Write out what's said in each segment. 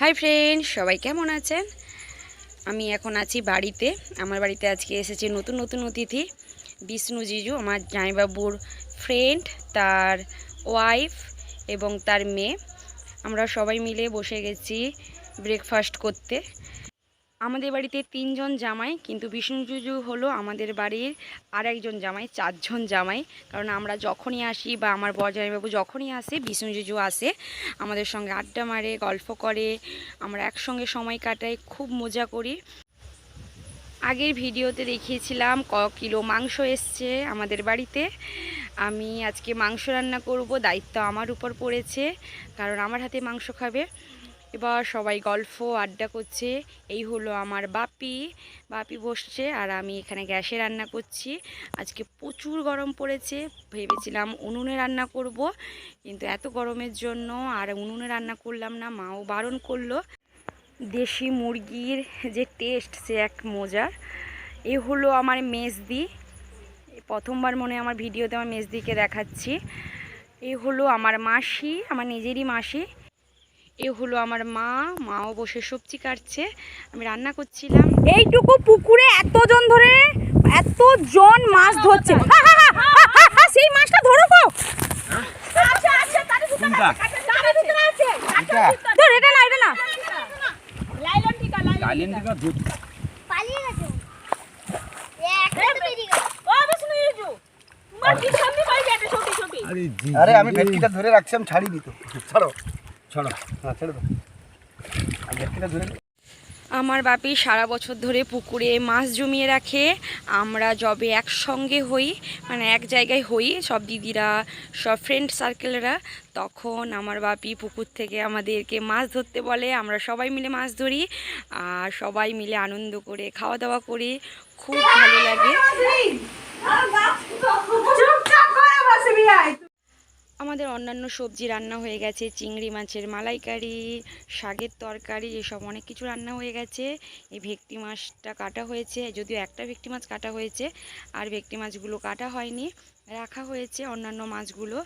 Hi friend, সবাই কেমন আছেন? আমি এখন আছি বাড়িতে। আমার বাড়িতে আজকে এসেছে নতুন নতুন অতিথি। বিষ্ণু জিজু, আমার জামাইবাবুর ফ্রেন্ড, তার ওয়াইফ এবং তার মেয়ে। আমরা সবাই মিলে বসে গেছি ব্রেকফাস্ট করতে। আমাদের বাড়িতে 3 জন জামাই, কিন্তু বিষ্ণু জিজু হলো আমাদের বাড়ির আর একজন জামাই, 4 জন জামাই। কারণ আমরা যখনই আসি বা আমার বর জামাইবাবু যখনই আসে, বিষ্ণু জিজু আসে, আমাদের সঙ্গে আড্ডা মারে, গল্প করে, আমরা একসঙ্গে সময় কাটাই, খুব মজা করি। আগের ভিডিওতে দেখিয়েছিলাম কিলো মাংস এসছে আমাদের বাড়িতে। আমি আজকে মাংস রান্না করব, দায়িত্ব আমার উপর পড়েছে, কারণ আমার হাতে মাংস খাবে। এবার সবাই গল্প আড্ডা করছে। এই হলো আমার বাপি বসছে, আর আমি এখানে গ্যাসে রান্না করছি। আজকে প্রচুর গরম পড়েছে, ভেবেছিলাম উনুনে রান্না করব, কিন্তু এত গরমের জন্য আর উনুনে রান্না করলাম না, মাও বারণ করলো। দেশি মুরগির যে টেস্ট, সে এক মজার। এ হলো আমার মেজদি, প্রথমবার মনে আমার ভিডিওতে আমার মেজদিকে দেখাচ্ছি। এ হলো আমার মাসি, আমার নিজেরই মাসি। এ হলো আমার মাও বসে সবজি কাটছে, আমি রান্না করছিলাম। এইটুকু পুকুরে এতজন ধরে এতজন মাছ ধরছে, সেই মাছটা ধরো গো। এটা না আরে আমি ভেটকিটা ধরে রাখছি, আমি ছাড়িনি তো। ছাড়ো ছাড়ো, হ্যাঁ ছেড়ে দাও, আমি ভেটকিটা ধরে। আমার বাপি সারা বছর ধরে পুকুরে মাছ জমিয়ে রাখে। আমরা যবে একসঙ্গে হই, মানে এক জায়গায় হই, সব দিদিরা, সব ফ্রেন্ড সার্কেলরা, তখন আমার বাপি পুকুর থেকে আমাদেরকে মাছ ধরতে বলে। আমরা সবাই মিলে মাছ ধরি, আর সবাই মিলে আনন্দ করে খাওয়া দাওয়া করি, খুব ভালো লাগে। আমাদের অন্যান্য সবজি রান্না হয়ে গেছে, চিংড়ি মাছের মালাইকারি, শাকের তরকারি, এসব অনেক কিছু রান্না হয়ে গেছে। এই ভেটকি মাছটা কাটা হয়েছে, যদিও একটা ভেটকি মাছ কাটা হয়েছে, আর ভেটকি মাছগুলো কাটা হয়নি, রাখা হয়েছে অন্যান্য মাছগুলো।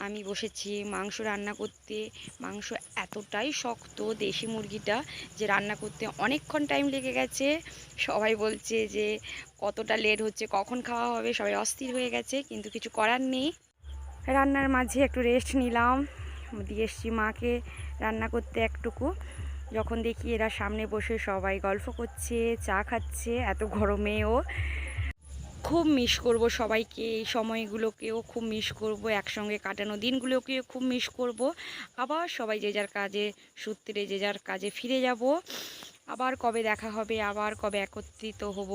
আমি বসেছি মাংস রান্না করতে। মাংস এতটাই শক্ত, দেশি মুরগিটা, যে রান্না করতে অনেকক্ষণ টাইম লেগে গেছে। সবাই বলছে যে কতটা লেট হচ্ছে, কখন খাওয়া হবে, সবাই অস্থির হয়ে গেছে, কিন্তু কিছু করার নেই। রান্নার মাঝে একটু রেস্ট নিলাম, দিয়ে এসছি মাকে রান্না করতে একটুকু। যখন দেখি এরা সামনে বসে সবাই গল্প করছে, চা খাচ্ছে, এত গরমেও খুব মিস করব সবাইকে, এই সময়গুলোকেও খুব মিস করব, একসঙ্গে কাটানো দিনগুলোকেও খুব মিস করব। আবার সবাই যে যার কাজে সূত্রে যে যার কাজে ফিরে যাব। আবার কবে দেখা হবে, আবার কবে একত্রিত হব,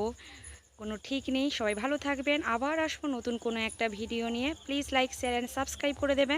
কোনো ঠিক নেই। সবাই ভালো থাকবেন, আবার আসবো নতুন কোনো একটা ভিডিও নিয়ে। Please like, share and subscribe করে দেবেন।